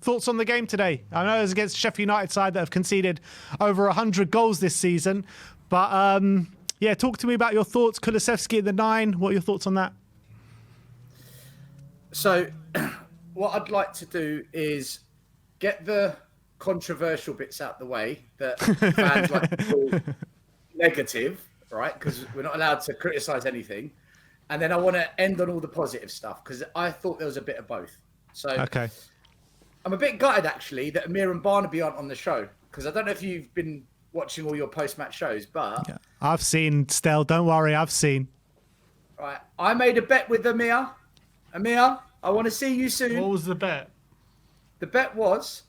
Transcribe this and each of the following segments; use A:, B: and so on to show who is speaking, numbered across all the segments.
A: thoughts on the game today? I know it was against Sheffield United side that have conceded over 100 goals this season. But, yeah, talk to me about your thoughts. Kulusevski at the 9. What are your thoughts on that?
B: So what I'd like to do is get the controversial bits out the way that fans like to call negative, right? Because we're not allowed to criticise anything. And then I want to end on all the positive stuff because I thought there was a bit of both. So
A: okay.
B: I'm a bit gutted, actually, that Amir and Barnaby aren't on the show because I don't know if you've been watching all your post-match shows, but...
A: Yeah, I've seen, Stel. Don't worry, I've seen.
B: Right. I made a bet with Amir. Amir, I want to see you soon.
C: What was the bet?
B: The bet was...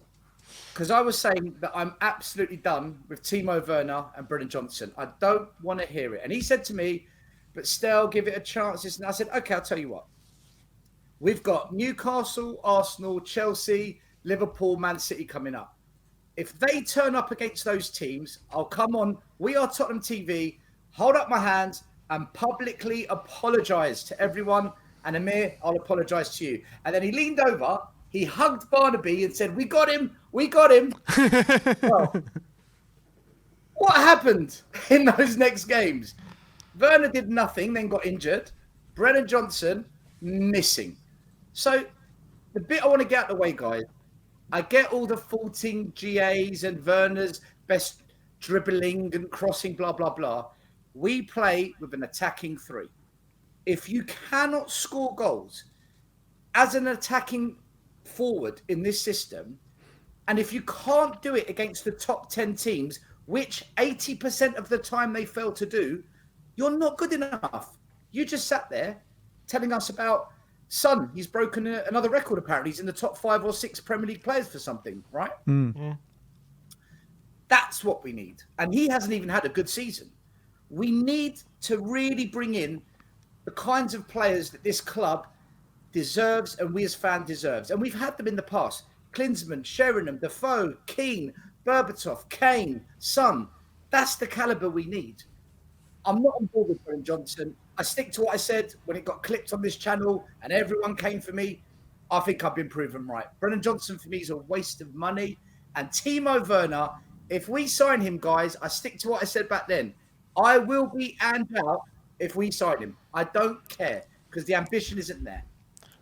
B: Because I was saying that I'm absolutely done with Timo Werner and Brennan Johnson. I don't want to hear it. And he said to me, but Stel, give it a chance. And I said, okay, I'll tell you what. We've got Newcastle, Arsenal, Chelsea, Liverpool, Man City coming up. If they turn up against those teams, I'll come on We Are Tottenham TV, hold up my hands and publicly apologise to everyone. And Amir, I'll apologise to you. And then he leaned over, he hugged Barnaby and said, we got him, we got him. Well, what happened in those next games? Werner did nothing, then got injured. Brennan Johnson, missing. So the bit I want to get out of the way, guys, I get all the faulting GAs and Werner's best dribbling and crossing, blah, blah, blah. We play with an attacking 3. If you cannot score goals as an attacking forward in this system, and if you can't do it against the top 10 teams, which 80% of the time they fail to do, you're not good enough. You just sat there telling us about Son. He's broken another record, apparently. He's in the top 5 or 6 Premier League players for something, right?
A: Yeah.
B: That's what we need. And he hasn't even had a good season. We need to really bring in the kinds of players that this club deserves and we as fans deserves. And we've had them in the past. Klinsmann, Sheringham, Defoe, Keane, Berbatov, Kane, Son. That's the calibre we need. I'm not on board with Brennan Johnson. I stick to what I said when it got clipped on this channel and everyone came for me. I think I've been proven right. Brennan Johnson for me is a waste of money. And Timo Werner, if we sign him, guys, I stick to what I said back then. I will be Ange out if we sign him. I don't care because the ambition isn't there.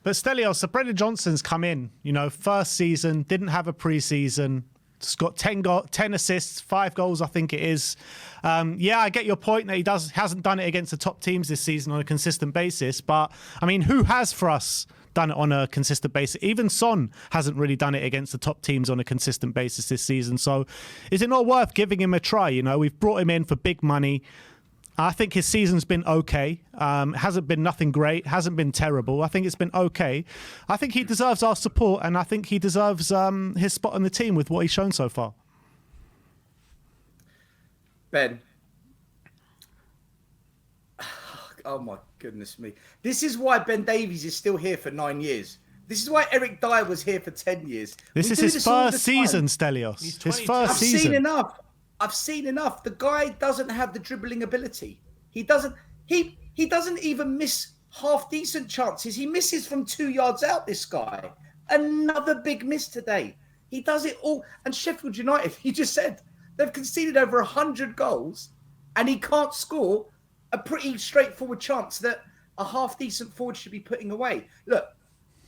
A: But Stelios, so Brennan Johnson's come in, first season, didn't have a pre-season. He's got 10 assists, 5 goals, I think it is. Yeah, I get your point that he hasn't done it against the top teams this season on a consistent basis. But, I mean, who has for us done it on a consistent basis? Even Son hasn't really done it against the top teams on a consistent basis this season. So is it not worth giving him a try? We've brought him in for big money. I think his season's been okay. Hasn't been nothing great. Hasn't been terrible. I think it's been okay. I think he deserves our support, and I think he deserves his spot on the team with what he's shown so far.
B: Ben. Oh, my goodness me. This is why Ben Davies is still here for 9 years. This is why Eric Dyer was here for 10 years.
A: This is his first season, Stelios. His first season.
B: I've seen enough. I've seen enough. The guy doesn't have the dribbling ability. He doesn't even miss half decent chances. He misses from 2 yards out, this guy. Another big miss today. He does it all. And Sheffield United, you just said, they've conceded over 100 goals and he can't score a pretty straightforward chance that a half decent forward should be putting away. Look,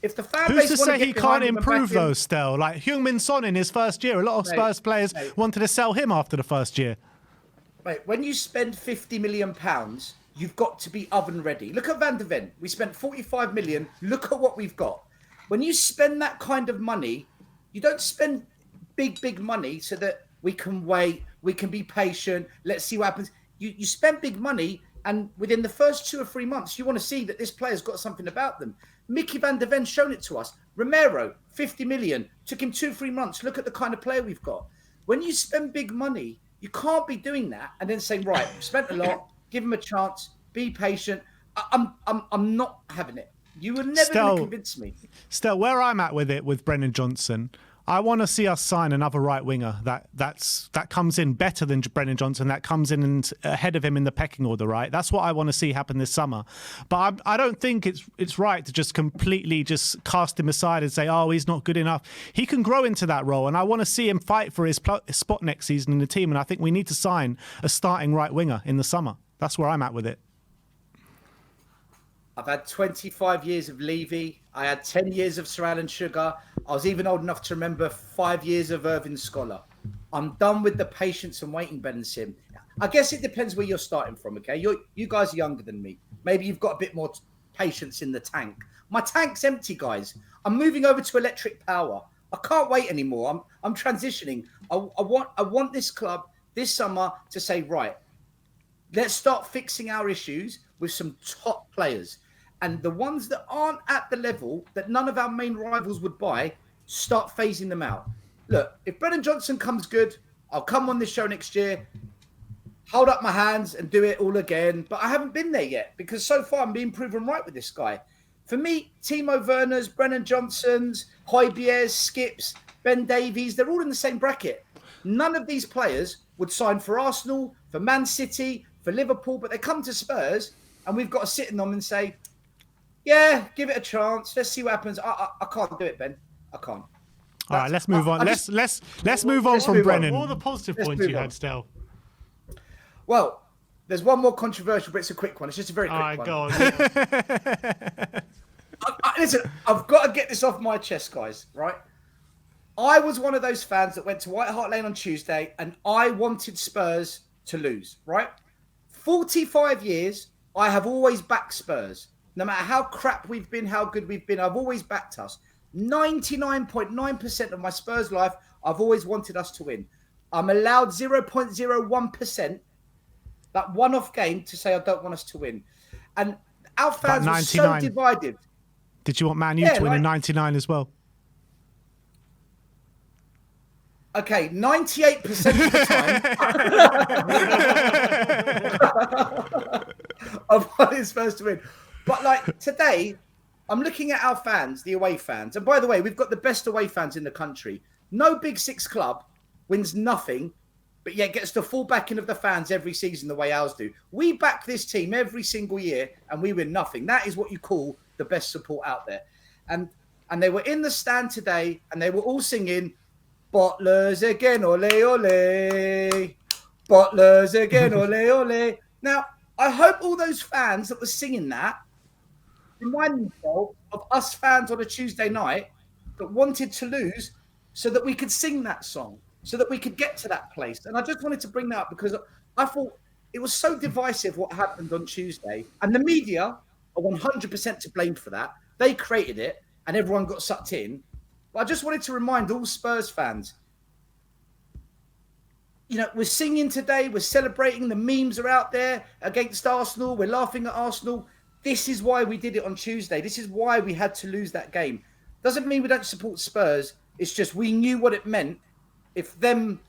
B: if the fan
A: Who's
B: base
A: to say he can't improve though, Stel? Like Heung-min Son in his first year, a lot of Spurs players wanted to sell him after the first year.
B: Mate, when you spend £50 million, you've got to be oven ready. Look at Van de Ven. We spent 45 million. Look at what we've got. When you spend that kind of money, you don't spend big money so that we can wait, we can be patient, let's see what happens. You spend big money, and within the first 2 or 3 months, you want to see that this player's got something about them. Mickey van der Ven's shown it to us. Romero, 50 million. Took him 2-3 months. Look at the kind of player we've got. When you spend big money, you can't be doing that and then saying, right, we've spent a lot, give him a chance, be patient. I'm not having it. You were never going to convince me.
A: Still, where I'm at with it with Brennan Johnson, I want to see us sign another right winger that comes in better than Brennan Johnson, that comes in and ahead of him in the pecking order, right? That's what I want to see happen this summer. But I don't think it's right to just completely just cast him aside and say, oh, he's not good enough. He can grow into that role, and I want to see him fight for his spot next season in the team. And I think we need to sign a starting right winger in the summer. That's where I'm at with it.
B: I've had 25 years of Levy. I had 10 years of Sir Alan Sugar. I was even old enough to remember 5 years of Irving Scholar. I'm done with the patience and waiting, Ben and Sim. I guess it depends where you're starting from, okay? You guys are younger than me. Maybe you've got a bit more patience in the tank. My tank's empty, guys. I'm moving over to electric power. I can't wait anymore. I'm transitioning. I want this club this summer to say, right, let's start fixing our issues with some top players. And the ones that aren't at the level that none of our main rivals would buy, start phasing them out. Look, if Brennan Johnson comes good, I'll come on this show next year, hold up my hands and do it all again. But I haven't been there yet because so far I'm being proven right with this guy. For me, Timo Werner's, Brennan Johnson's, Højbjerg's, Skips, Ben Davies, they're all in the same bracket. None of these players would sign for Arsenal, for Man City, for Liverpool, but they come to Spurs and we've got to sit in them and say, yeah, give it a chance. Let's see what happens. I can't do it, Ben. I can't.
A: All right, let's move on. Let's move on from Brennan.
C: What are the positive points you had, Stel?
B: Well, there's one more controversial, but it's a quick one. It's just a very quick one.
C: Go on. Yeah.
B: Listen, I've got to get this off my chest, guys, right? I was one of those fans that went to White Hart Lane on Tuesday and I wanted Spurs to lose, right? 45 years, I have always backed Spurs. No matter how crap we've been, how good we've been, I've always backed us. 99.9% of my Spurs life, I've always wanted us to win. I'm allowed 0.01%, that one-off game, to say I don't want us to win. And our fans were so divided.
A: Did you want Man U to win in 99 as well?
B: Okay, 98% of the time, I've wanted Spurs to win. But like today, I'm looking at our fans, the away fans. And by the way, we've got the best away fans in the country. No Big Six club wins nothing, but yet gets the full backing of the fans every season the way ours do. We back this team every single year and we win nothing. That is what you call the best support out there. And they were in the stand today and they were all singing, Bottlers again, ole, ole. Bottlers again, ole, ole. Now, I hope all those fans that were singing that remind themselves of us fans on a Tuesday night that wanted to lose so that we could sing that song, so that we could get to that place. And I just wanted to bring that up because I thought it was so divisive what happened on Tuesday. And the media are 100% to blame for that. They created it and everyone got sucked in. But I just wanted to remind all Spurs fans, you know, we're singing today, we're celebrating, the memes are out there against Arsenal, we're laughing at Arsenal. This is why we did it on Tuesday. This is why we had to lose that game. Doesn't mean we don't support Spurs. It's just we knew what it meant. If them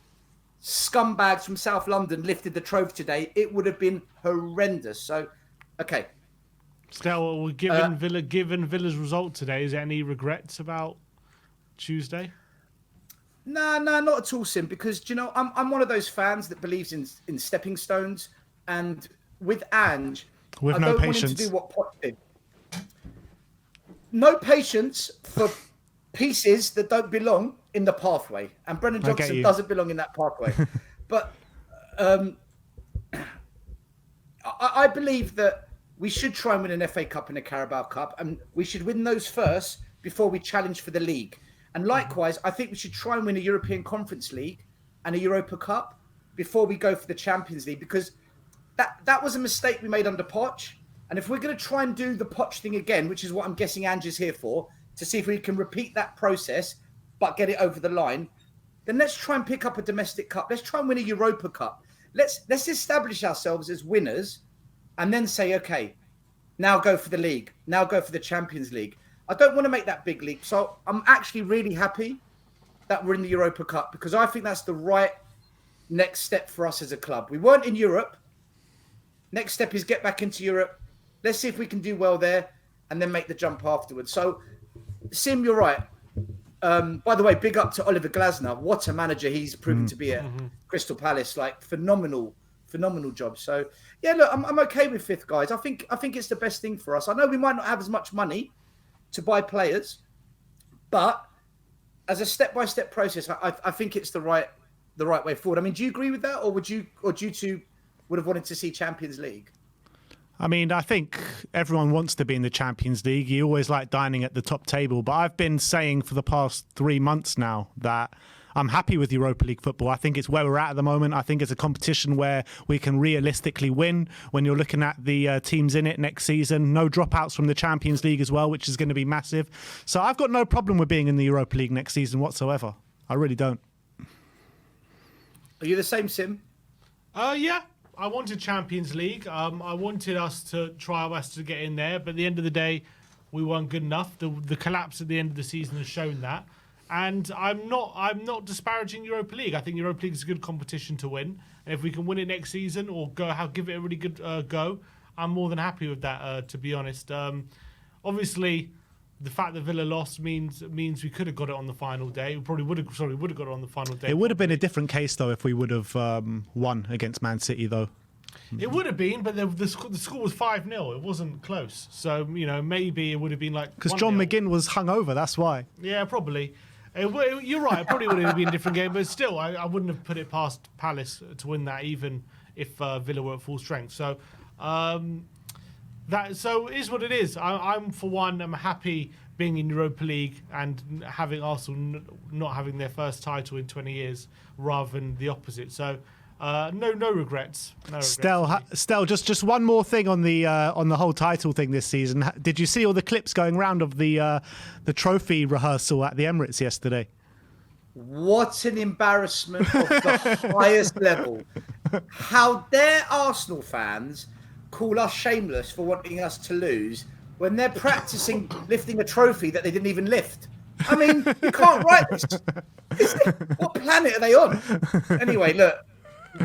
B: scumbags from South London lifted the trophy today, it would have been horrendous. So, okay.
C: Stel, given Villa's result today, is there any regrets about Tuesday?
B: No, not at all, Sim. Because you know, I'm one of those fans that believes in stepping stones, and with Ange,
A: with no patience, want him to do
B: what Poch did. No patience for pieces that don't belong in the pathway, and Brennan Johnson doesn't belong in that pathway. But I believe that we should try and win an FA Cup and a Carabao Cup, and we should win those first before we challenge for the league. And likewise, I think we should try and win a European Conference League and a Europa Cup before we go for the Champions League, because that was a mistake we made under Poch. And if we're going to try and do the Poch thing again, which is what I'm guessing Ange is here for, to see if we can repeat that process but get it over the line, then let's try and pick up a domestic cup. Let's try and win a Europa Cup. Let's establish ourselves as winners and then say, okay, now go for the league. Now go for the Champions League. I don't want to make that big leap. So I'm actually really happy that we're in the Europa Cup, because I think that's the right next step for us as a club. We weren't in Europe. Next step is get back into Europe. Let's see if we can do well there and then make the jump afterwards. So, Sim, you're right. By the way, big up to Oliver Glasner. What a manager he's proven to be at Crystal Palace. Like phenomenal job. So yeah, look, I'm okay with fifth, guys. I think it's the best thing for us. I know we might not have as much money to buy players, but as a step-by-step process, I think it's the right way forward. I mean, do you agree with that, or do you two would have wanted to see Champions League?
A: I mean, I think everyone wants to be in the Champions League. You always like dining at the top table. But I've been saying for the past 3 months now that I'm happy with Europa League football. I think it's where we're at the moment. I think it's a competition where we can realistically win when you're looking at the teams in it next season. No dropouts from the Champions League as well, which is going to be massive. So I've got no problem with being in the Europa League next season whatsoever. I really don't.
B: Are you the same, Sim?
C: Yeah. I wanted Champions League. I wanted us to try our best to get in there, but at the end of the day, we weren't good enough. The collapse at the end of the season has shown that. And I'm not disparaging Europa League. I think Europa League is a good competition to win. And if we can win it next season or give it a really good go, I'm more than happy with that. To be honest, obviously, the fact that Villa lost means we could have got it on the final day. We probably would have got it on the final day.
A: It would have been a different case though if we would have won against Man City though.
C: It would have been, but the score was 5-0. It wasn't close. So maybe it would have been like
A: because John McGinn was hungover. That's why.
C: Yeah, probably. You're right. It probably would have been a different game, but still, I wouldn't have put it past Palace to win that, even if Villa were at full strength. So. So it is what it is. I'm for one. I'm happy being in Europa League and having Arsenal not having their first title in 20 years, rather than the opposite. So no regrets. No regrets.
A: Stel, just one more thing on the whole title thing this season. Did you see all the clips going round of the trophy rehearsal at the Emirates yesterday?
B: What an embarrassment of the highest level! How dare Arsenal fans call us shameless for wanting us to lose when they're practicing lifting a trophy that they didn't even lift? I mean, you can't write this. What planet are they on? Anyway, look,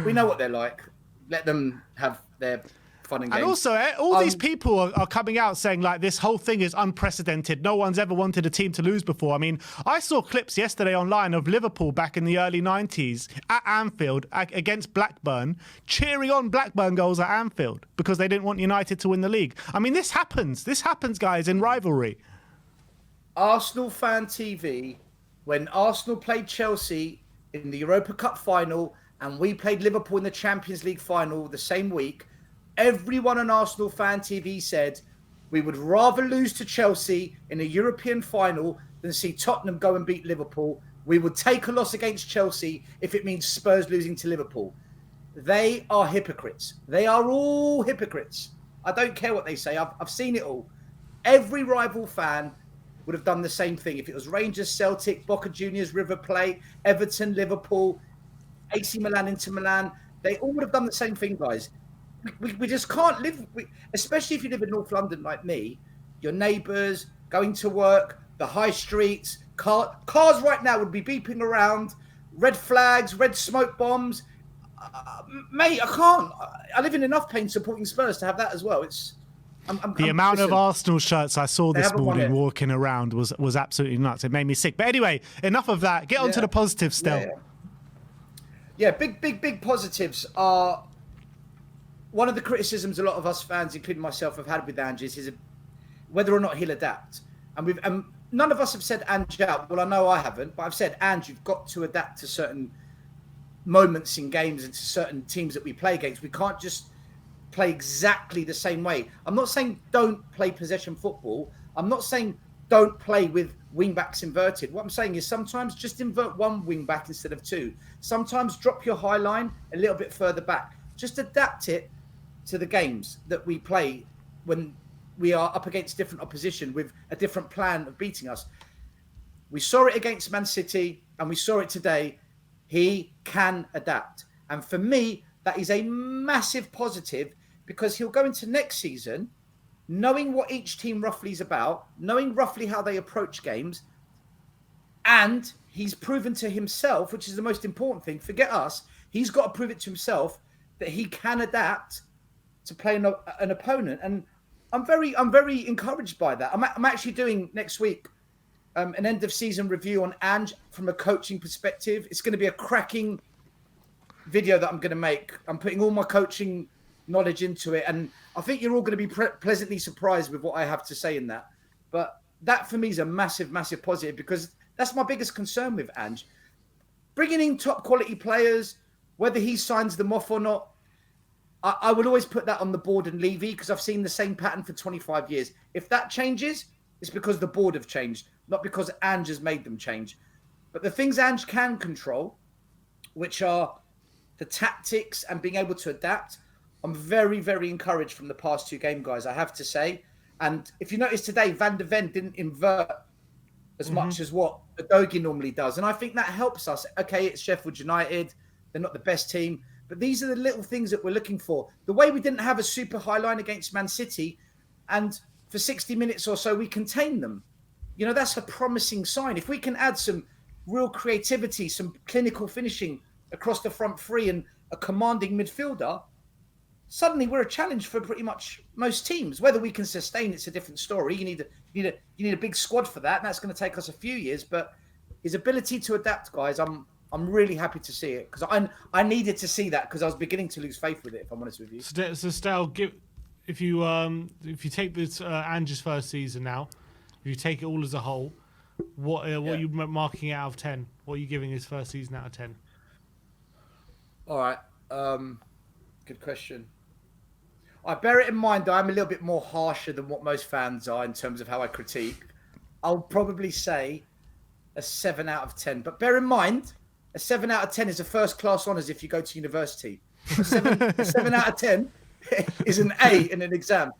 B: we know what they're like. Let them have their fun and games.
A: And also, all these people are coming out saying like this whole thing is unprecedented. No one's ever wanted a team to lose before. I mean, I saw clips yesterday online of Liverpool back in the early 90s at Anfield against Blackburn, cheering on Blackburn goals at Anfield because they didn't want United to win the league. I mean, this happens. This happens, guys, in rivalry.
B: Arsenal Fan TV, when Arsenal played Chelsea in the Europa Cup final and we played Liverpool in the Champions League final the same week, everyone on Arsenal Fan TV said we would rather lose to Chelsea in a European final than see Tottenham go and beat Liverpool. We would take a loss against Chelsea if it means Spurs losing to Liverpool. They are hypocrites. They are all hypocrites. I don't care what they say. I've seen it all. Every rival fan would have done the same thing. If it was Rangers, Celtic, Boca Juniors, River Plate, Everton, Liverpool, AC Milan, Inter Milan, they all would have done the same thing, guys. We just can't live, especially if you live in North London like me, your neighbours, going to work, the high streets, cars right now would be beeping around, red flags, red smoke bombs. Mate, I can't. I live in enough pain supporting Spurs to have that as well.
A: The amount of Arsenal shirts I saw this morning walking around was absolutely nuts. It made me sick. But anyway, enough of that. Get on to the positives, Stel.
B: Yeah, big positives are... One of the criticisms a lot of us fans, including myself, have had with Ange is whether or not he'll adapt. And none of us have said Ange out. Well, I know I haven't, but I've said, Ange, you've got to adapt to certain moments in games and to certain teams that we play against. We can't just play exactly the same way. I'm not saying don't play possession football. I'm not saying don't play with wing backs inverted. What I'm saying is sometimes just invert one wing back instead of two. Sometimes drop your high line a little bit further back. Just adapt it to the games that we play when we are up against different opposition with a different plan of beating us. We saw it against Man City and we saw it today. He can adapt. And for me, that is a massive positive because he'll go into next season knowing what each team roughly is about, knowing roughly how they approach games. And he's proven to himself, which is the most important thing, forget us, he's got to prove it to himself that he can adapt to play an opponent. And I'm very encouraged by that. I'm actually doing next week an end of season review on Ange from a coaching perspective. It's going to be a cracking video that I'm going to make. I'm putting all my coaching knowledge into it, and I think you're all going to be pleasantly surprised with what I have to say in that. But that for me is a massive, massive positive, because that's my biggest concern with Ange. Bringing in top quality players, whether he signs them off or not, I would always put that on the board and Levy, because I've seen the same pattern for 25 years. If that changes, it's because the board have changed, not because Ange has made them change. But the things Ange can control, which are the tactics and being able to adapt, I'm very, very encouraged from the past 2 game, guys, I have to say. And if you notice today, Van de Ven didn't invert as much as what Udogie normally does. And I think that helps us. Okay, it's Sheffield United. They're not the best team. But these are the little things that we're looking for. The way we didn't have a super high line against Man City, and for 60 minutes or so, we contained them. You know, that's a promising sign. If we can add some real creativity, some clinical finishing across the front three and a commanding midfielder, suddenly we're a challenge for pretty much most teams. Whether we can sustain, it's a different story. You need a big squad for that, and that's going to take us a few years. But his ability to adapt, guys, I'm really happy to see it, because I needed to see that, because I was beginning to lose faith with it, if I'm honest with you.
C: So Stel, if you take this Ange's first season now, if you take it all as a whole, what are you marking it out of 10? What are you giving his first season out of 10?
B: All right, good question. I bear it in mind that I'm a little bit more harsher than what most fans are in terms of how I critique. I'll probably say a 7 out of 10. But bear in mind, a 7 out of 10 is a first-class honours if you go to university. A 7 out of 10 is an A in an exam.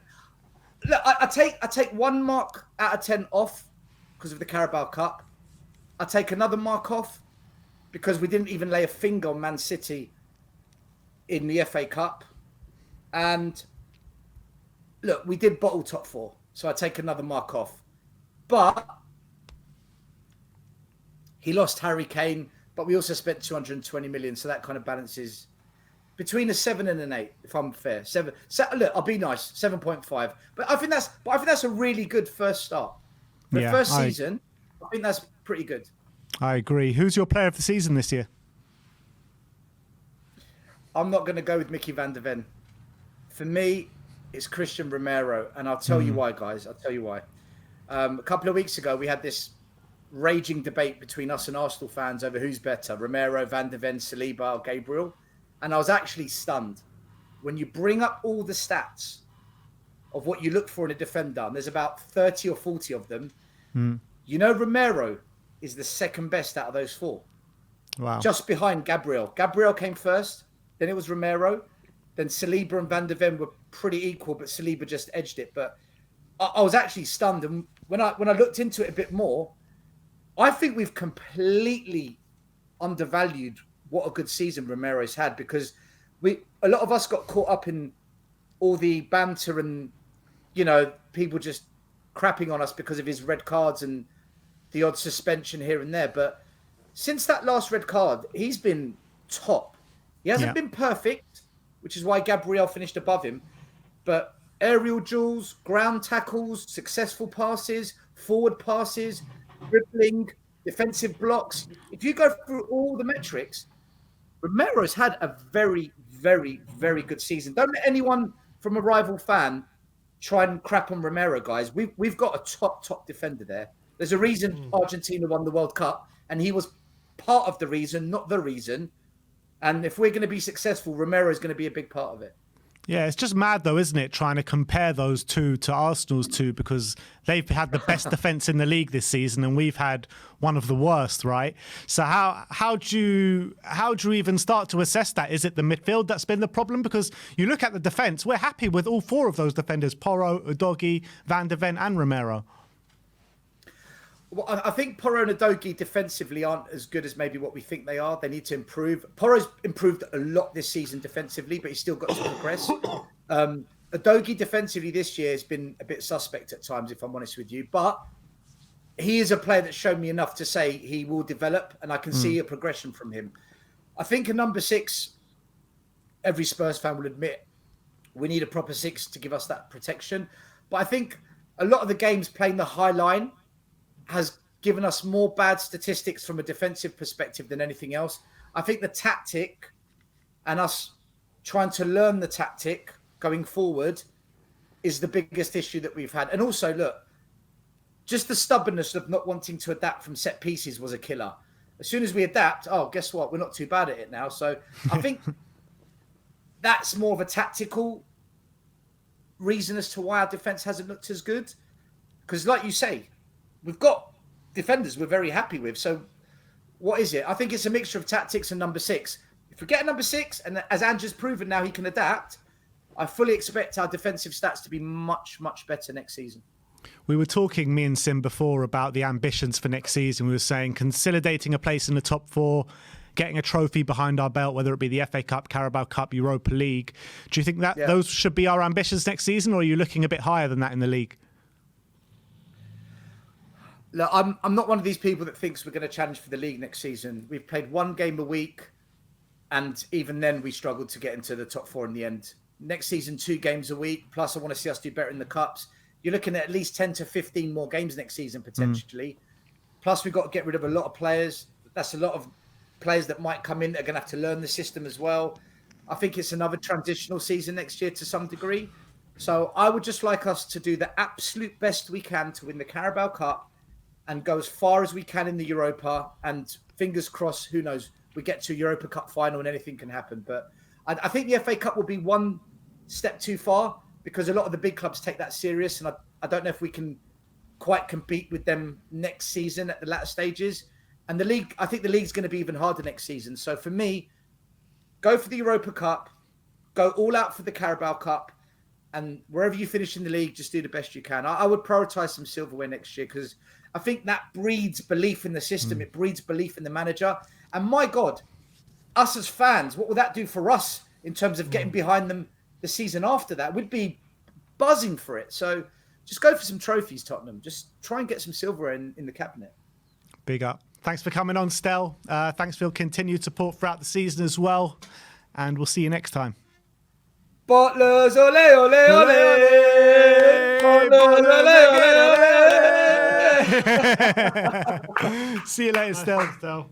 B: Look, I take 1 mark out of 10 off because of the Carabao Cup. I take another mark off because we didn't even lay a finger on Man City in the FA Cup. And look, we did bottle top 4, so I take another mark off. But he lost Harry Kane, but we also spent 220 million, so that kind of balances between a 7 and an 8, if I'm fair. 7. So, look, I'll be nice, 7.5. But I think that's a really good first start. For the first season, I think that's pretty good.
A: I agree. Who's your player of the season this year?
B: I'm not going to go with Mickey van der Ven. For me, it's Christian Romero, and I'll tell you why, guys. I'll tell you why. A couple of weeks ago, we had this raging debate between us and Arsenal fans over who's better, Romero, Van de Ven, Saliba, or Gabriel. And I was actually stunned. When you bring up all the stats of what you look for in a defender, and there's about 30 or 40 of them, you know Romero is the second best out of those 4.
A: Wow.
B: Just behind Gabriel. Gabriel came first, then it was Romero, then Saliba and Van de Ven were pretty equal, but Saliba just edged it. But I was actually stunned. And when I looked into it a bit more, I think we've completely undervalued what a good season Romero's had, because a lot of us got caught up in all the banter and, you know, people just crapping on us because of his red cards and the odd suspension here and there. But since that last red card, he's been top. He hasn't been perfect, which is why Gabriel finished above him. But aerial duels, ground tackles, successful passes, forward passes, dribbling, defensive blocks. If you go through all the metrics, Romero's had a very, very, very good season. Don't let anyone from a rival fan try and crap on Romero, guys. We've got a top defender there. There's a reason Argentina won the World Cup, and he was part of the reason, not the reason. And if we're going to be successful, Romero is going to be a big part of it.
A: Yeah, it's just mad though, isn't it, trying to compare those two to Arsenal's two, because they've had the best defence in the league this season and we've had one of the worst, right? So how do you even start to assess that? Is it the midfield that's been the problem? Because you look at the defence, we're happy with all 4 of those defenders: Porro, Udogie, Van de Ven and Romero.
B: Well, I think Porro and Udogie defensively aren't as good as maybe what we think they are. They need to improve. Porro's improved a lot this season defensively, but he's still got to progress. Udogie defensively this year has been a bit suspect at times, if I'm honest with you. But he is a player that's shown me enough to say he will develop, and I can see a progression from him. I think a number 6, every Spurs fan will admit, we need a proper 6 to give us that protection. But I think a lot of the games playing the high line has given us more bad statistics from a defensive perspective than anything else. I think the tactic and us trying to learn the tactic going forward is the biggest issue that we've had. And also, look, just the stubbornness of not wanting to adapt from set pieces was a killer. As soon as we adapt, oh, guess what? We're not too bad at it now. So I think that's more of a tactical reason as to why our defense hasn't looked as good. Because like you say, we've got defenders we're very happy with. So what is it? I think it's a mixture of tactics and number 6. If we get a number 6, and as Ange has proven now he can adapt, I fully expect our defensive stats to be much, much better next season.
A: We were talking, me and Sim, before about the ambitions for next season. We were saying consolidating a place in the top 4, getting a trophy behind our belt, whether it be the FA Cup, Carabao Cup, Europa League. Do you think that those should be our ambitions next season, or are you looking a bit higher than that in the league?
B: Look, I'm not one of these people that thinks we're going to challenge for the league next season. We've played 1 game a week, and even then we struggled to get into the top 4 in the end. Next season, 2 games a week, plus I want to see us do better in the Cups. You're looking at least 10 to 15 more games next season, potentially. Plus, we've got to get rid of a lot of players. That's a lot of players that might come in that are going to have to learn the system as well. I think it's another transitional season next year to some degree. So I would just like us to do the absolute best we can to win the Carabao Cup and go as far as we can in the Europa. And fingers crossed, who knows, we get to a Europa Cup final and anything can happen. But I think the FA Cup will be one step too far because a lot of the big clubs take that serious. And I don't know if we can quite compete with them next season at the latter stages. And the league, I think the league's going to be even harder next season. So for me, go for the Europa Cup, go all out for the Carabao Cup, and wherever you finish in the league, just do the best you can. I would prioritise some silverware next year because I think that breeds belief in the system. It breeds belief in the manager. And my God, us as fans, what will that do for us in terms of getting behind them the season after that? We'd be buzzing for it. So just go for some trophies, Tottenham. Just try and get some silverware in the cabinet.
A: Big up. Thanks for coming on, Stel. Thanks for your continued support throughout the season as well. And we'll see you next time.
B: Butlers, ole, ole, ole. Butlers, ole, ole, ole.
A: See you later, Stel.
C: Stel.